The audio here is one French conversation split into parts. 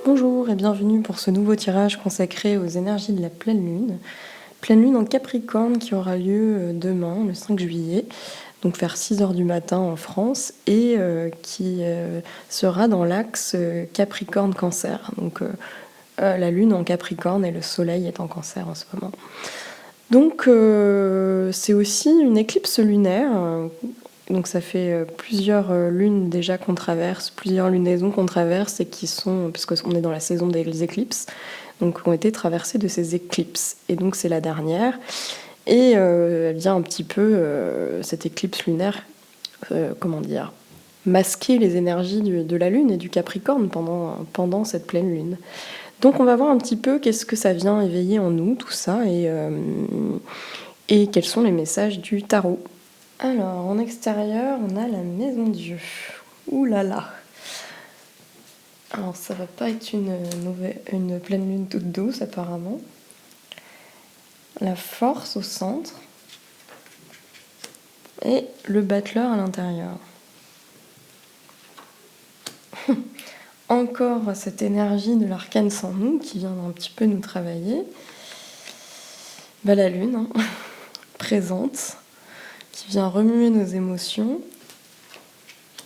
Bonjour et bienvenue pour ce nouveau tirage consacré aux énergies de la pleine lune. Pleine lune en Capricorne qui aura lieu demain, le 5 juillet, donc vers 6 heures du matin en France, et qui sera dans l'axe Capricorne-Cancer. Donc la lune en Capricorne et le soleil est en Cancer en ce moment. Donc c'est aussi une éclipse lunaire. Donc ça fait plusieurs lunes déjà qu'on traverse, plusieurs lunaisons qu'on traverse et qui sont, puisqu'on est dans la saison des éclipses, donc ont été traversées de ces éclipses. Et donc c'est la dernière. Et elle vient un petit peu, cette éclipse lunaire, masquer les énergies de la lune et du Capricorne pendant cette pleine lune. Donc on va voir un petit peu qu'est-ce que ça vient éveiller en nous, tout ça, et quels sont les messages du tarot. Alors, en extérieur, on a la maison Dieu. Ouh là là. Alors, ça va pas être une pleine lune toute douce, apparemment. La force au centre. Et le battleur à l'intérieur. Encore cette énergie de l'arcane sans nous qui vient un petit peu nous travailler. La lune, présente, qui vient remuer nos émotions.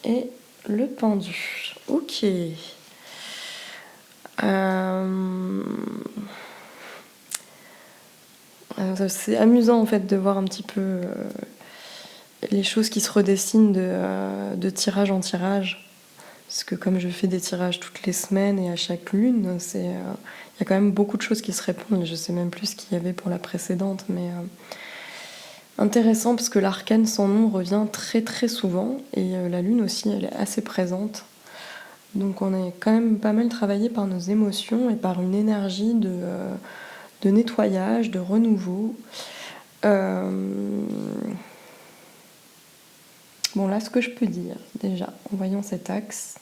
Et le pendu. Ok. C'est amusant en fait de voir un petit peu les choses qui se redessinent de tirage en tirage. Parce que comme je fais des tirages toutes les semaines et à chaque lune, il y a quand même beaucoup de choses qui se répondent. Je sais même plus ce qu'il y avait pour la précédente, mais intéressant parce que l'arcane sans nom revient très très souvent et la lune aussi, elle est assez présente. Donc on est quand même pas mal travaillé par nos émotions et par une énergie de nettoyage, de renouveau. Bon là, ce que je peux dire déjà en voyant cet axe,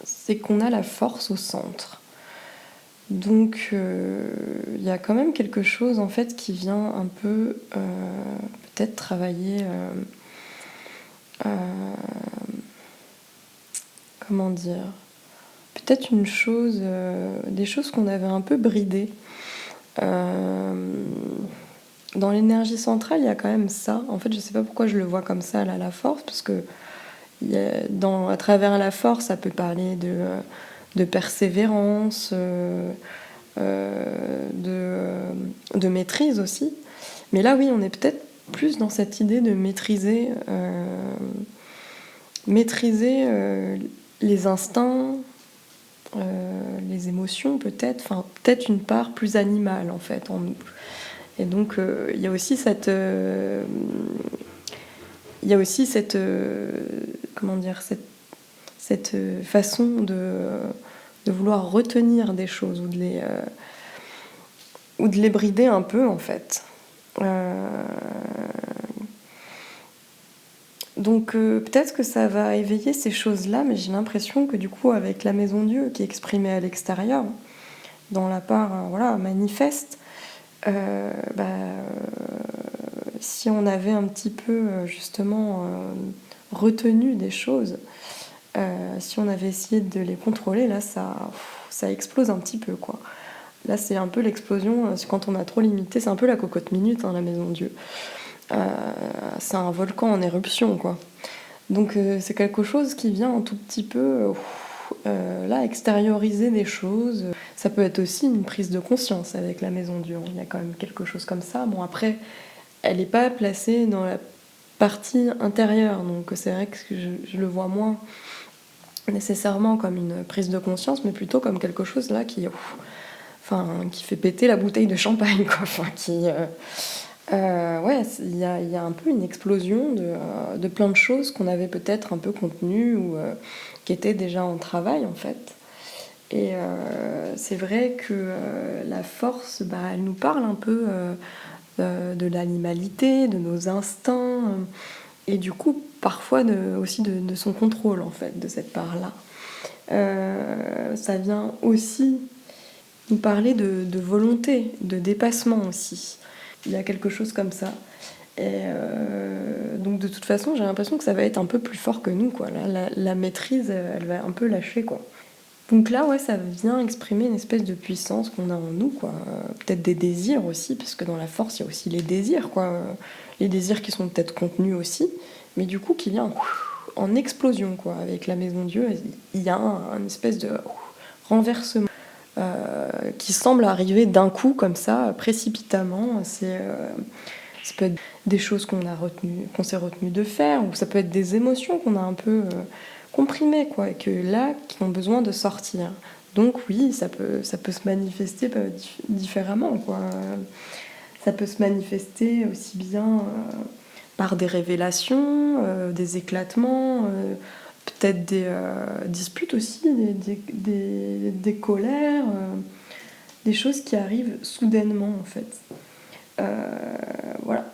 c'est qu'on a la force au centre. Donc il y a quand même quelque chose en fait qui vient un peu peut-être travailler comment dire, peut-être des choses qu'on avait un peu bridées. Dans l'énergie centrale, il y a quand même ça. En fait, je sais pas pourquoi je le vois comme ça, là, la force, parce que à travers la force, ça peut parler de persévérance, de maîtrise aussi. Mais là, oui, on est peut-être plus dans cette idée de maîtriser les instincts, les émotions peut-être, enfin peut-être une part plus animale en fait en nous. Et donc il y a aussi cette façon de vouloir retenir des choses ou de les brider un peu en fait. Donc peut-être que ça va éveiller ces choses-là, mais j'ai l'impression que du coup avec la maison Dieu qui est exprimée à l'extérieur, dans la part manifeste, si on avait un petit peu justement retenu des choses, si on avait essayé de les contrôler, là ça explose un petit peu quoi. Là c'est un peu l'explosion, quand on a trop limité, c'est un peu la cocotte minute, la maison Dieu. C'est un volcan en éruption quoi. Donc c'est quelque chose qui vient un tout petit peu là extérioriser des choses. Ça peut être aussi une prise de conscience avec la maison Dieu. Il y a quand même quelque chose comme ça. Bon après, elle n'est pas placée dans la partie intérieure, donc c'est vrai que je le vois moins nécessairement comme une prise de conscience, mais plutôt comme quelque chose là qui fait péter la bouteille de champagne quoi. Il y a un peu une explosion de plein de choses qu'on avait peut-être un peu contenues ou qui étaient déjà en travail en fait. Et c'est vrai que la force, elle nous parle un peu de l'animalité, de nos instincts, et du coup parfois aussi de son contrôle en fait, de cette part-là. Ça vient aussi nous parler de volonté, de dépassement aussi. Il y a quelque chose comme ça. Et donc de toute façon, j'ai l'impression que ça va être un peu plus fort que nous, quoi. Là, la maîtrise, elle va un peu lâcher, quoi. Donc là, ouais, ça vient exprimer une espèce de puissance qu'on a en nous, quoi. Peut-être des désirs aussi, parce que dans la force, il y a aussi les désirs, quoi. Les désirs qui sont peut-être contenus aussi, mais du coup, qui vient en explosion, quoi. Avec la Maison Dieu, il y a un espèce de renversement qui semble arriver d'un coup, comme ça, précipitamment. Ça peut être des choses qu'on s'est retenu de faire, ou ça peut être des émotions qu'on a un peu comprimées, quoi, et que là, qui ont besoin de sortir. Donc oui, ça peut se manifester différemment, quoi. Ça peut se manifester aussi bien par des révélations, des éclatements, peut-être des disputes aussi, des colères, des choses qui arrivent soudainement, en fait. Voilà.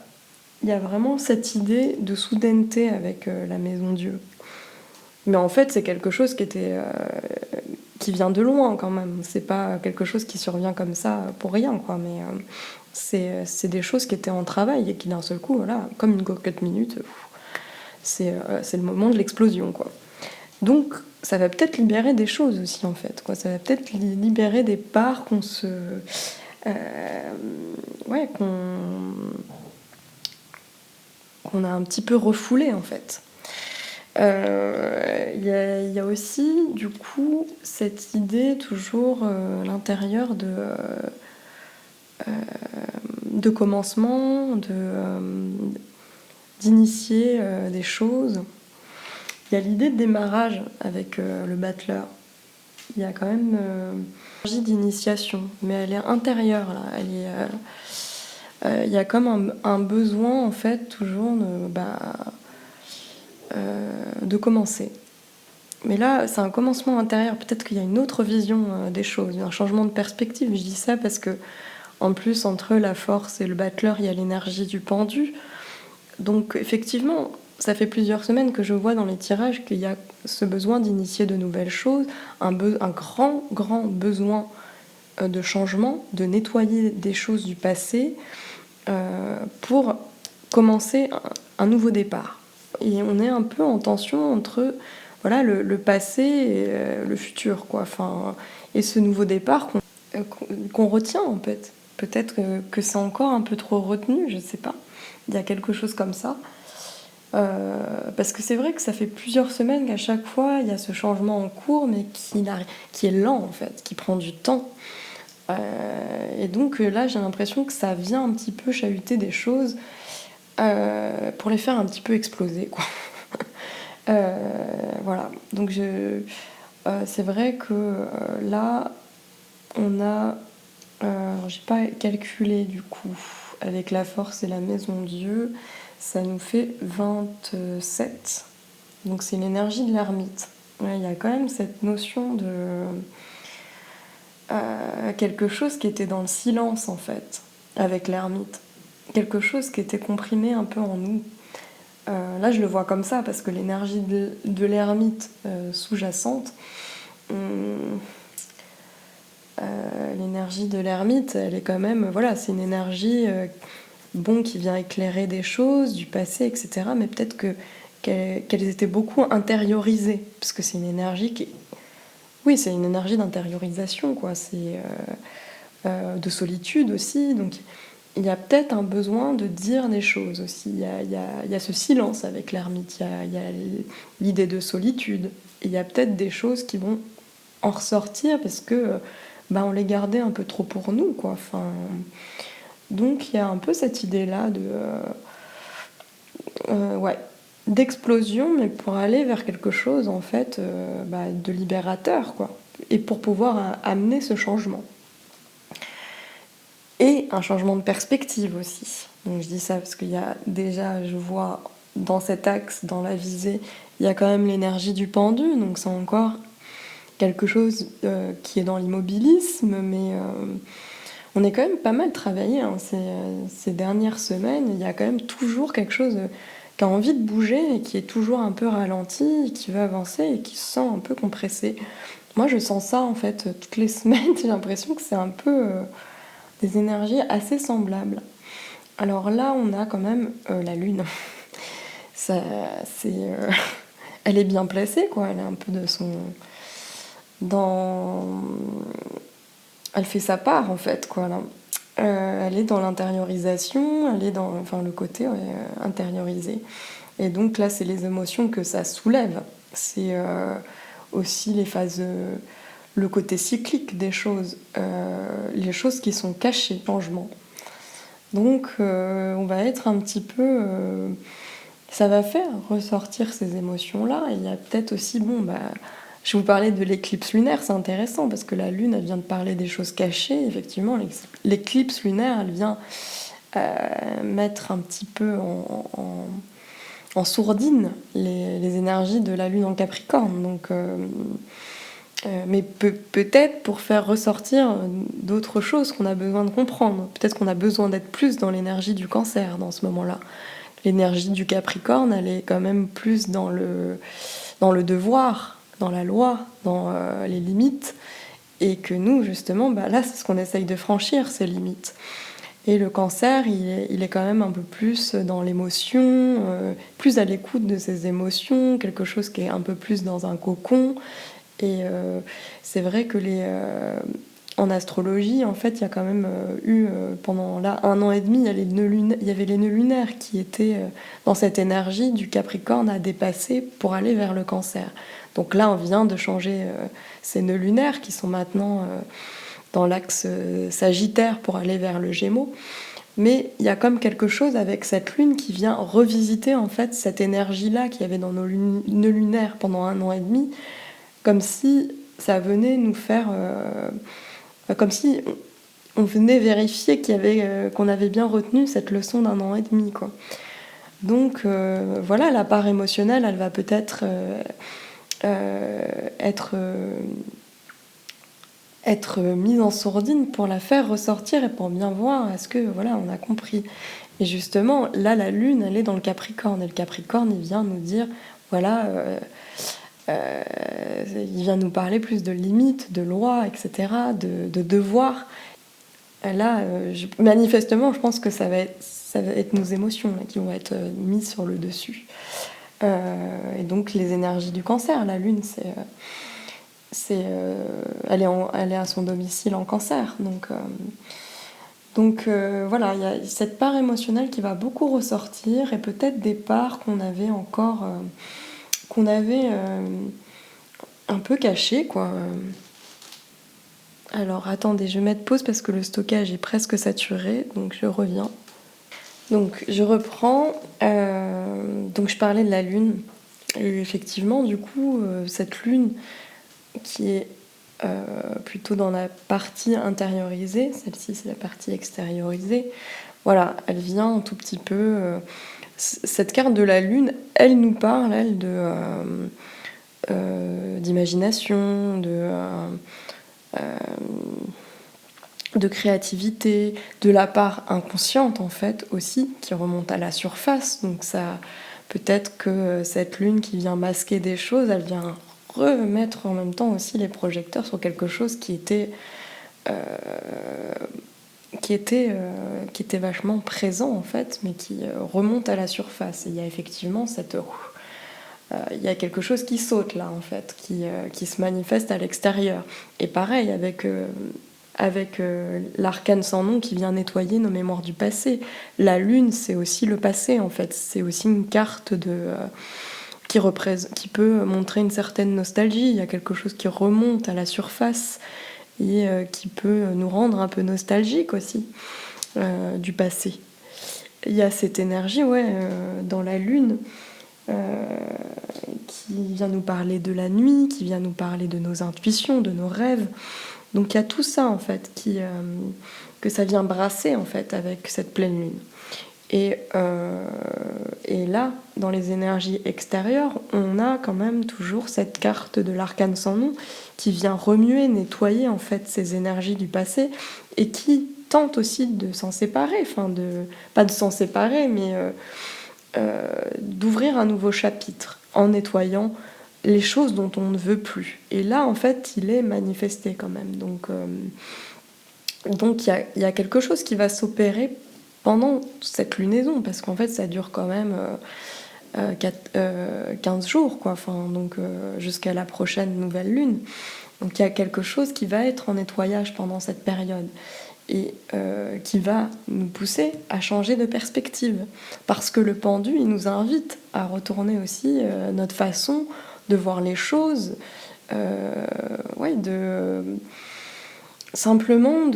Il y a vraiment cette idée de soudaineté avec la Maison Dieu. Mais en fait, c'est quelque chose qui vient de loin quand même. C'est pas quelque chose qui survient comme ça pour rien, quoi. Mais c'est des choses qui étaient en travail et qui d'un seul coup, voilà, comme une cocotte minute, c'est le moment de l'explosion, quoi. Donc, ça va peut-être libérer des choses aussi, en fait, quoi. Ça va peut-être libérer des parts ouais, qu'on a un petit peu refoulées, en fait. Il y a aussi, du coup, cette idée, toujours l'intérieur de commencement, d'initier des choses. Il y a l'idée de démarrage avec le battleur. Il y a quand même une énergie d'initiation, mais elle est intérieure, là. Il y a comme un besoin, en fait, toujours de commencer. Mais là, c'est un commencement intérieur. Peut-être qu'il y a une autre vision des choses, un changement de perspective. Je dis ça parce que, en plus, entre la force et le battleur, il y a l'énergie du pendu. Donc, effectivement, ça fait plusieurs semaines que je vois dans les tirages qu'il y a ce besoin d'initier de nouvelles choses, un grand, grand besoin de changement, de nettoyer des choses du passé pour commencer un nouveau départ. Et on est un peu en tension entre voilà, le passé et le futur, quoi. Enfin, et ce nouveau départ qu'on retient, en fait. Peut-être que c'est encore un peu trop retenu, je ne sais pas. Il y a quelque chose comme ça. Parce que c'est vrai que ça fait plusieurs semaines qu'à chaque fois, il y a ce changement en cours, mais qui est lent, en fait, qui prend du temps. Et donc là, j'ai l'impression que ça vient un petit peu chahuter des choses pour les faire un petit peu exploser, quoi. Voilà. Donc c'est vrai que là, on a... j'ai pas calculé du coup avec la force et la Maison Dieu, ça nous fait 27. Donc c'est l'énergie de l'ermite. Ouais, il y a quand même cette notion de quelque chose qui était dans le silence, en fait, avec l'ermite. Quelque chose qui était comprimé un peu en nous. Là, je le vois comme ça, parce que l'énergie de l'ermite sous-jacente, l'énergie de l'ermite, elle est quand même, voilà, c'est une énergie qui vient éclairer des choses, du passé, etc. Mais peut-être qu'elles étaient beaucoup intériorisées, parce que c'est une énergie qui... Oui, c'est une énergie d'intériorisation, quoi. C'est de solitude aussi, donc il y a peut-être un besoin de dire des choses aussi. Il y a ce silence avec l'ermite, il y a l'idée de solitude. Il y a peut-être des choses qui vont en ressortir parce que on les gardait un peu trop pour nous, quoi. Enfin, donc il y a un peu cette idée-là ouais, d'explosion, mais pour aller vers quelque chose en fait de libérateur, quoi. Et pour pouvoir amener ce changement. Et un changement de perspective aussi. Donc je dis ça parce qu'il y a déjà, je vois dans cet axe, dans la visée, il y a quand même l'énergie du pendu, donc c'est encore quelque chose qui est dans l'immobilisme, mais on est quand même pas mal travaillé hein, ces dernières semaines. Il y a quand même toujours quelque chose qui a envie de bouger et qui est toujours un peu ralenti, qui veut avancer et qui se sent un peu compressé. Moi je sens ça en fait toutes les semaines, j'ai l'impression que c'est un peu... des énergies assez semblables. Alors là, on a quand même la Lune. Ça, c'est, elle est bien placée, quoi. Elle est un peu de son... Dans... Elle fait sa part, en fait, quoi, là. Elle est dans l'intériorisation, elle est dans enfin, le côté intériorisé. Et donc là, c'est les émotions que ça soulève. C'est aussi les phases, le côté cyclique des choses, les choses qui sont cachées, changement. Donc on va être un petit peu... ça va faire ressortir ces émotions-là. Et il y a peut-être aussi, bon, bah, je vous parlais de l'éclipse lunaire, c'est intéressant parce que la Lune, elle vient de parler des choses cachées. Effectivement, l'éclipse lunaire, elle vient mettre un petit peu en sourdine les énergies de la Lune en Capricorne. Donc, mais peut-être pour faire ressortir d'autres choses qu'on a besoin de comprendre. Peut-être qu'on a besoin d'être plus dans l'énergie du Cancer dans ce moment-là. L'énergie du Capricorne, elle est quand même plus dans le devoir, dans la loi, dans les limites. Et que nous, justement, bah là, c'est ce qu'on essaye de franchir, ces limites. Et le Cancer, il est quand même un peu plus dans l'émotion, plus à l'écoute de ses émotions, quelque chose qui est un peu plus dans un cocon. Et c'est vrai que en astrologie, en fait, il y a quand même eu, pendant là, 1 an et demi, il y avait les nœuds lunaires qui étaient dans cette énergie du Capricorne à dépasser pour aller vers le Cancer. Donc là, on vient de changer ces nœuds lunaires qui sont maintenant dans l'axe Sagittaire pour aller vers le Gémeaux. Mais il y a comme quelque chose avec cette lune qui vient revisiter en fait cette énergie-là qu'il y avait dans nos nœuds lunaires pendant 1 an et demi, comme si ça venait nous faire... comme si on venait vérifier qu'on avait bien retenu cette leçon d'1 an et demi, quoi. Donc voilà, la part émotionnelle, elle va peut-être être mise en sourdine pour la faire ressortir et pour bien voir est-ce que voilà, on a compris. Et justement, là, la Lune, elle est dans le Capricorne. Et le Capricorne, il vient nous dire, voilà, il vient nous parler plus de limites, de lois, etc., de devoirs. Et là, manifestement, je pense que ça va être nos émotions là, qui vont être mises sur le dessus. Et donc, les énergies du Cancer, la Lune, elle est à son domicile en Cancer. Donc voilà, il y a cette part émotionnelle qui va beaucoup ressortir et peut-être des parts qu'on avait encore, qu'on avait un peu cachées, quoi. Alors attendez, je vais mettre pause parce que le stockage est presque saturé, donc je reviens. Donc je reprends. Donc je parlais de la Lune. Et effectivement, du coup, cette Lune qui est plutôt dans la partie intériorisée, celle-ci c'est la partie extériorisée, voilà, elle vient un tout petit peu... cette carte de la Lune, elle nous parle, elle, d'imagination, de créativité, de la part inconsciente en fait aussi, qui remonte à la surface. Donc ça, peut-être que cette Lune qui vient masquer des choses, elle vient remettre en même temps aussi les projecteurs sur quelque chose qui était vachement présent en fait, mais qui remonte à la surface. Et il y a effectivement il y a quelque chose qui saute là en fait, qui se manifeste à l'extérieur. Et pareil avec l'arcane sans nom qui vient nettoyer nos mémoires du passé. La Lune, c'est aussi le passé en fait. C'est aussi une carte qui peut montrer une certaine nostalgie. Il y a quelque chose qui remonte à la surface et qui peut nous rendre un peu nostalgiques aussi du passé. Il y a cette énergie dans la Lune qui vient nous parler de la nuit, qui vient nous parler de nos intuitions, de nos rêves. Donc il y a tout ça en fait que ça vient brasser en fait avec cette pleine lune. Et là, dans les énergies extérieures, on a quand même toujours cette carte de l'arcane sans nom qui vient remuer, nettoyer en fait ces énergies du passé et qui tente aussi de s'en séparer, pas de s'en séparer, mais d'ouvrir un nouveau chapitre en nettoyant les choses dont on ne veut plus. Et là, en fait, il est manifesté quand même. Donc il y a quelque chose qui va s'opérer pendant cette lunaison, parce qu'en fait, ça dure quand même 15 jours, quoi. Enfin, donc jusqu'à la prochaine nouvelle lune. Donc il y a quelque chose qui va être en nettoyage pendant cette période et qui va nous pousser à changer de perspective. Parce que le pendu, il nous invite à retourner aussi notre façon de voir les choses, ouais, simplement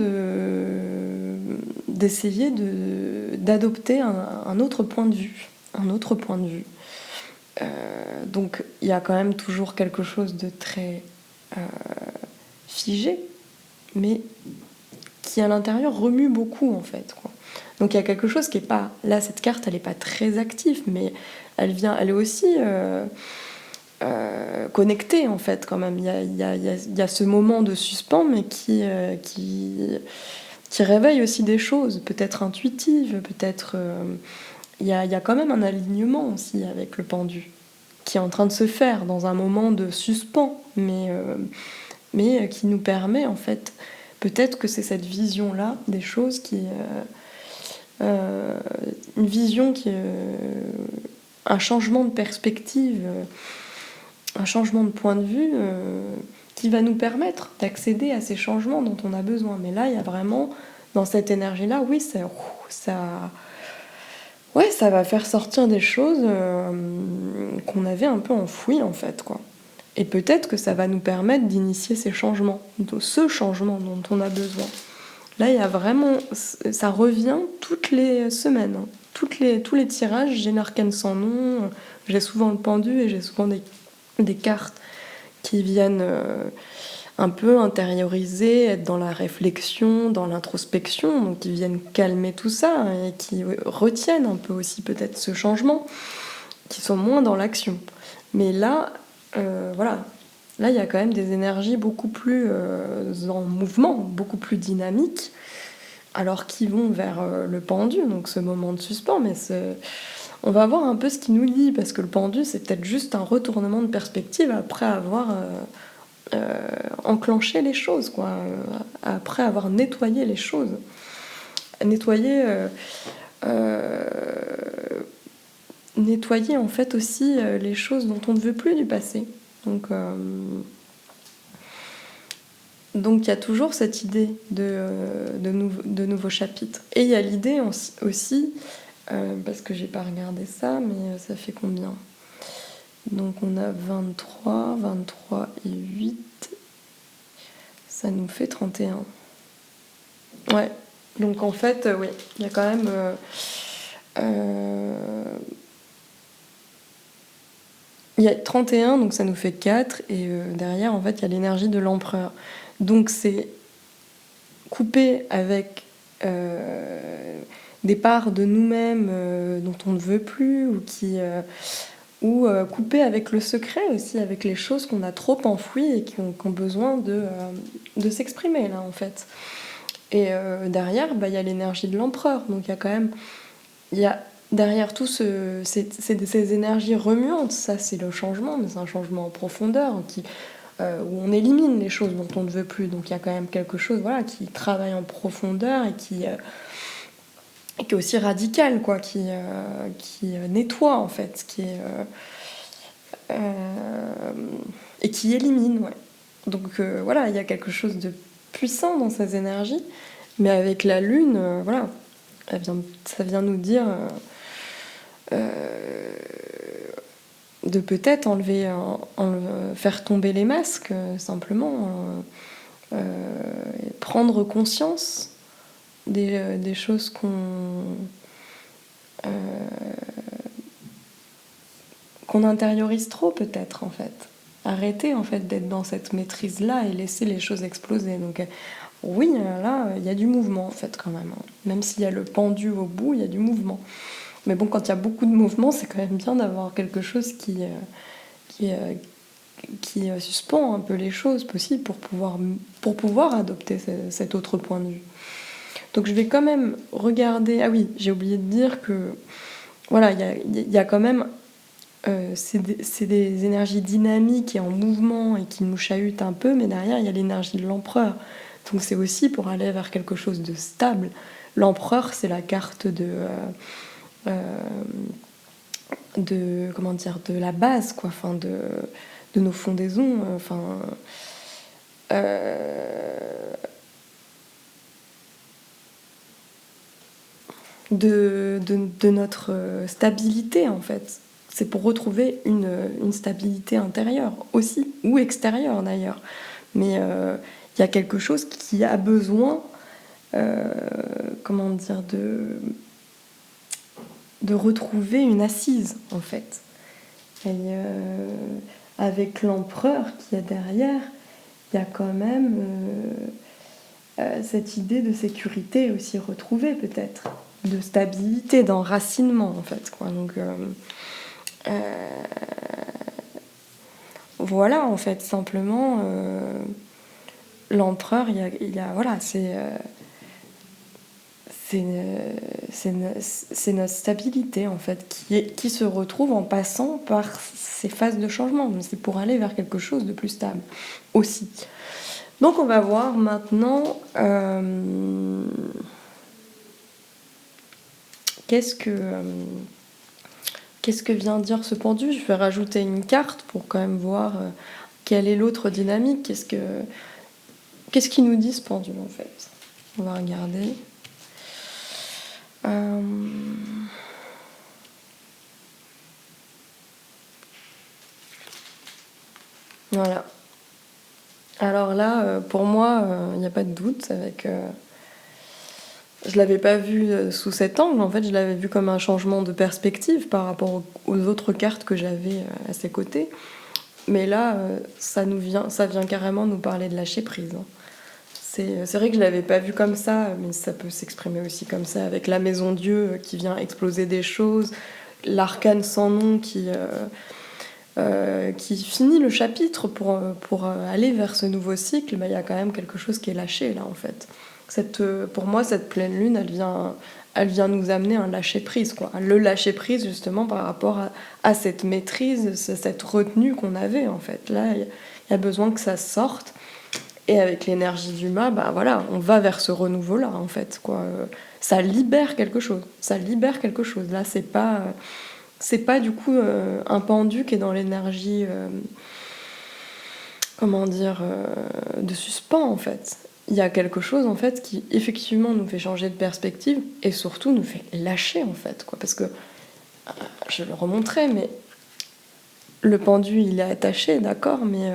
d'essayer d'adopter un autre point de vue. Un autre point de vue. Donc il y a quand même toujours quelque chose de très figé, mais qui à l'intérieur remue beaucoup en fait, quoi. Donc il y a quelque chose qui est pas... Là, cette carte, elle n'est pas très active, mais elle est aussi connectée en fait quand même. Il y a ce moment de suspens, mais qui réveille aussi des choses, peut-être intuitives, peut-être... il y a quand même un alignement aussi avec le pendu, qui est en train de se faire dans un moment de suspens, mais qui nous permet en fait... Peut-être que c'est cette vision-là des choses une vision qui est un changement de perspective, un changement de point de vue qui va nous permettre d'accéder à ces changements dont on a besoin. Mais là, il y a vraiment, dans cette énergie-là, oui, ouais, ça va faire sortir des choses qu'on avait un peu enfouies, en fait, quoi. Et peut-être que ça va nous permettre d'initier ces changements, ce changement dont on a besoin. Là, il y a vraiment... Ça revient toutes les semaines. Hein. Tous les tirages, j'ai une arcane sans nom, j'ai souvent le pendu et j'ai souvent des cartes qui viennent un peu intérioriser, être dans la réflexion, dans l'introspection, donc qui viennent calmer tout ça et qui retiennent un peu aussi peut-être ce changement, qui sont moins dans l'action. Mais là, voilà, là il y a quand même des énergies beaucoup plus en mouvement, beaucoup plus dynamiques, alors qui vont vers le pendu, donc ce moment de suspens, mais on va voir un peu ce qui nous lie, parce que le pendu c'est peut-être juste un retournement de perspective après avoir enclenché les choses, quoi, après avoir nettoyé les choses. Nettoyer, nettoyer en fait aussi les choses dont on ne veut plus du passé. Donc il y a toujours cette idée de nouveaux chapitres. Et il y a l'idée aussi, parce que j'ai pas regardé ça, mais ça fait combien? Donc on a 23 et 8, ça nous fait 31. Ouais, donc en fait, oui, il y a quand même... il y a 31, donc ça nous fait 4, et derrière, en fait, il y a l'énergie de l'empereur. Donc c'est coupé avec des parts de nous-mêmes dont on ne veut plus, ou coupé avec le secret aussi, avec les choses qu'on a trop enfouies et qui ont besoin de s'exprimer, là, en fait. Et derrière, il y a l'énergie de l'empereur. Donc il y a quand même... Il y a derrière tout ces énergies remuantes, ça c'est le changement, mais c'est un changement en profondeur où on élimine les choses dont on ne veut plus. Donc il y a quand même quelque chose, voilà, qui travaille en profondeur et qui est aussi radical, quoi, qui nettoie en fait, et qui élimine. Ouais. Donc voilà, il y a quelque chose de puissant dans ces énergies, mais avec la lune, voilà, ça vient nous dire de peut-être faire tomber les masques, simplement, et prendre conscience des choses qu'on intériorise trop, peut-être, en fait. Arrêter, en fait, d'être dans cette maîtrise-là et laisser les choses exploser. Donc, oui, là, il y a du mouvement, en fait, quand même. Même s'il y a le pendu au bout, il y a du mouvement. Mais bon, quand il y a beaucoup de mouvement, c'est quand même bien d'avoir quelque chose qui suspend un peu les choses possibles pour pouvoir adopter cet autre point de vue. Donc je vais quand même regarder... Ah oui, j'ai oublié de dire que voilà, il y a quand même... c'est des énergies dynamiques et en mouvement et qui nous chahutent un peu, mais derrière il y a l'énergie de l'empereur. Donc c'est aussi pour aller vers quelque chose de stable. L'empereur, c'est la carte comment dire, de la base, quoi, enfin de nos fondaisons, enfin de notre stabilité en fait. C'est pour retrouver une stabilité intérieure aussi, ou extérieure d'ailleurs. Mais il y a quelque chose qui a besoin, comment dire, de retrouver une assise en fait. Et avec l'empereur qui est derrière, il y a quand même cette idée de sécurité aussi retrouvée peut-être, de stabilité, d'enracinement en fait, quoi. Donc voilà en fait simplement l'empereur, voilà, c'est notre stabilité en fait qui se retrouve en passant par ces phases de changement. C'est pour aller vers quelque chose de plus stable aussi. Donc on va voir maintenant qu'est-ce que vient dire ce pendu. Je vais rajouter une carte pour quand même voir quelle est l'autre dynamique. Qu'est-ce qu'il nous dit ce pendu en fait. On va regarder. Voilà. Alors là, pour moi, il n'y a pas de doute. Je l'avais pas vu sous cet angle. En fait, je l'avais vu comme un changement de perspective par rapport aux autres cartes que j'avais à ses côtés. Mais là, ça vient carrément nous parler de lâcher prise. Hein. C'est vrai que je l'avais pas vu comme ça, mais ça peut s'exprimer aussi comme ça, avec la maison Dieu qui vient exploser des choses, l'arcane sans nom qui finit le chapitre pour aller vers ce nouveau cycle. Il y a quand même quelque chose qui est lâché là en fait. Pour moi, cette pleine lune, elle vient nous amener un lâcher prise, quoi. Le lâcher prise justement par rapport à cette maîtrise, cette retenue qu'on avait en fait. Là, il y a besoin que ça sorte. Et avec l'énergie du mât, bah voilà, on va vers ce renouveau-là, en fait, quoi. Ça libère quelque chose. Ça libère quelque chose. Là, c'est pas du coup un pendu qui est dans l'énergie, comment dire, de suspens, en fait. Il y a quelque chose, en fait, qui effectivement nous fait changer de perspective et surtout nous fait lâcher, en fait, quoi. Parce que, je le remontrais, mais le pendu, il est attaché, d'accord, mais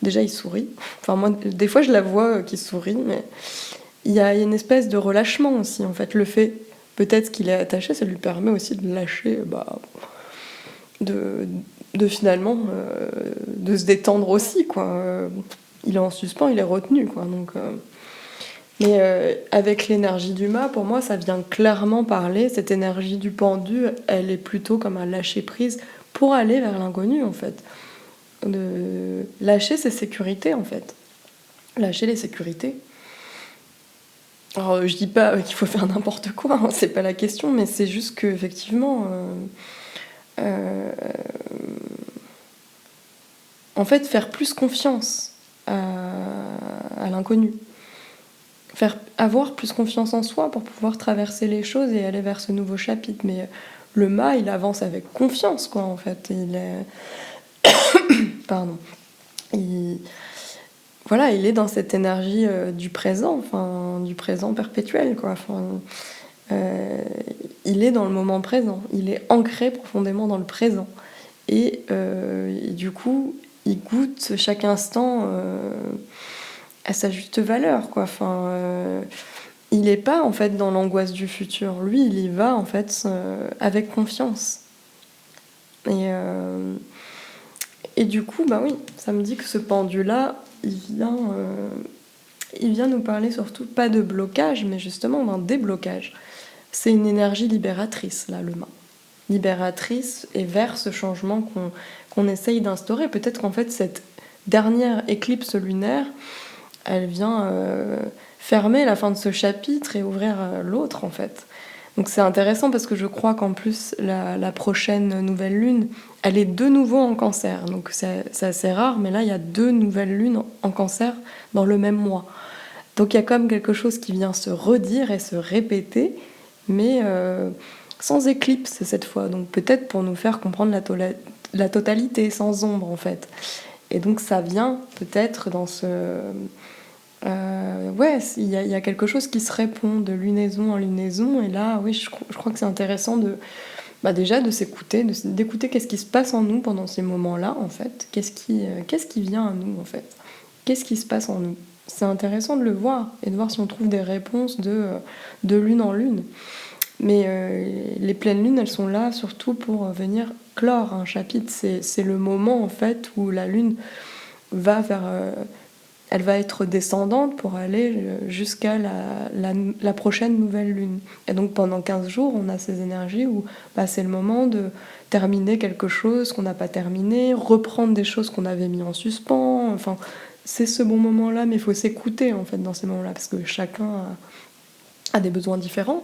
déjà, il sourit. Enfin, moi, des fois, je la vois qui sourit, mais il y a une espèce de relâchement aussi, en fait. Le fait, peut-être qu'il est attaché, ça lui permet aussi de lâcher, de finalement, de se détendre aussi, quoi. Il est en suspens, il est retenu, quoi. Donc, mais avec l'énergie du mât, pour moi, ça vient clairement parler. Cette énergie du pendu, elle est plutôt comme un lâcher-prise pour aller vers l'inconnu, en fait. De lâcher ses sécurités en fait. Lâcher les sécurités. Alors je dis pas qu'il faut faire n'importe quoi, hein, c'est pas la question, mais c'est juste que effectivement, en fait, faire plus confiance à l'inconnu. Avoir plus confiance en soi pour pouvoir traverser les choses et aller vers ce nouveau chapitre. Mais le mât, il avance avec confiance, quoi, en fait. Il est... Pardon. Voilà, il est dans cette énergie du présent, enfin, du présent perpétuel, quoi. Enfin, il est dans le moment présent. Il est ancré profondément dans le présent. Et du coup, il goûte chaque instant à sa juste valeur, quoi. Enfin, il n'est pas, en fait, dans l'angoisse du futur. Lui, il y va, en fait, avec confiance. Et du coup, bah oui, ça me dit que ce pendu-là, il vient nous parler surtout pas de blocage, mais justement d'un déblocage. C'est une énergie libératrice, là, le mât. Libératrice et vers ce changement qu'on essaye d'instaurer. Peut-être qu'en fait, cette dernière éclipse lunaire, elle vient fermer la fin de ce chapitre et ouvrir l'autre, en fait. Donc c'est intéressant parce que je crois qu'en plus, la prochaine nouvelle lune, elle est de nouveau en cancer. Donc c'est assez rare, mais là, il y a 2 nouvelles lunes en cancer dans le même mois. Donc il y a comme quelque chose qui vient se redire et se répéter, mais sans éclipse cette fois, donc peut-être pour nous faire comprendre la totalité, sans ombre en fait. Et donc ça vient peut-être dans ce... ouais, il y a quelque chose qui se répond de lunaison en lunaison, et là, oui, je crois que c'est intéressant de, bah déjà de s'écouter, d'écouter qu'est-ce qui se passe en nous pendant ces moments-là, en fait. Qu'est-ce qui vient à nous, en fait. Qu'est-ce qui se passe en nous. C'est intéressant de le voir, et de voir si on trouve des réponses de lune en lune. Mais les pleines lunes, elles sont là surtout pour venir clore un chapitre. C'est le moment, en fait, où la lune va vers... elle va être descendante pour aller jusqu'à la prochaine nouvelle lune. Et donc pendant 15 jours, on a ces énergies où bah, c'est le moment de terminer quelque chose qu'on n'a pas terminé, reprendre des choses qu'on avait mis en suspens. Enfin, c'est ce bon moment-là, mais il faut s'écouter en fait dans ces moments-là, parce que chacun a des besoins différents,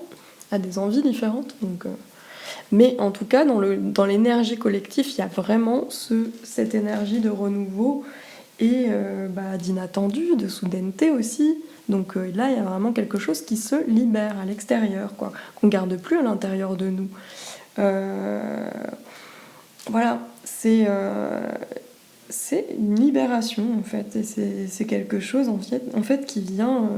a des envies différentes. Donc, mais en tout cas, dans l'énergie collective, il y a vraiment cette énergie de renouveau et bah, d'inattendu, de soudaineté aussi. Donc là, il y a vraiment quelque chose qui se libère à l'extérieur, quoi, qu'on ne garde plus à l'intérieur de nous. Voilà, c'est une libération en fait, et c'est quelque chose en fait qui vient...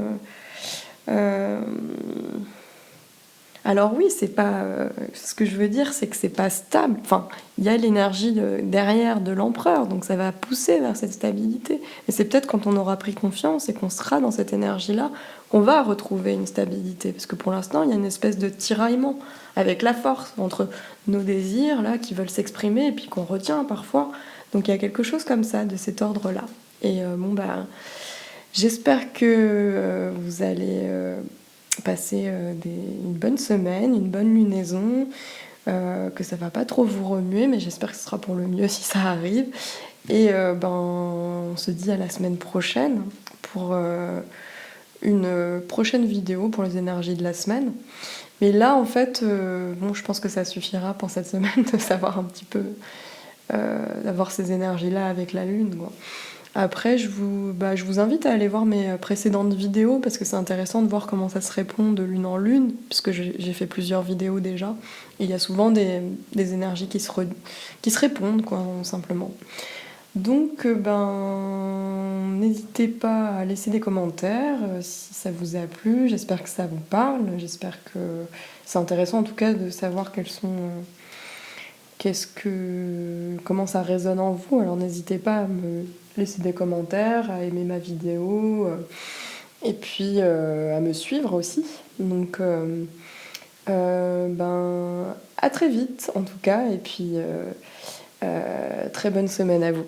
alors oui, c'est pas. Ce que je veux dire, c'est que c'est pas stable. Enfin, il y a l'énergie derrière de l'empereur, donc ça va pousser vers cette stabilité. Et c'est peut-être quand on aura pris confiance et qu'on sera dans cette énergie-là qu'on va retrouver une stabilité. Parce que pour l'instant, il y a une espèce de tiraillement avec la force entre nos désirs là qui veulent s'exprimer et puis qu'on retient parfois. Donc il y a quelque chose comme ça de cet ordre-là. Et bon bah, j'espère que vous allez passer une bonne semaine, une bonne lunaison, que ça va pas trop vous remuer, mais j'espère que ce sera pour le mieux si ça arrive. Et ben, on se dit à la semaine prochaine pour une prochaine vidéo pour les énergies de la semaine. Mais là, en fait, bon, je pense que ça suffira pour cette semaine de savoir un petit peu, d'avoir ces énergies-là avec la Lune, quoi. Après, je vous invite à aller voir mes précédentes vidéos parce que c'est intéressant de voir comment ça se répond de lune en lune, puisque j'ai fait plusieurs vidéos déjà. Et il y a souvent des énergies qui se répondent, quoi, simplement. Donc, ben, n'hésitez pas à laisser des commentaires si ça vous a plu. J'espère que ça vous parle. J'espère que c'est intéressant en tout cas de savoir comment ça résonne en vous. Alors n'hésitez pas à me laisser des commentaires, à aimer ma vidéo, et puis à me suivre aussi. Donc ben, à très vite en tout cas, et puis très bonne semaine à vous.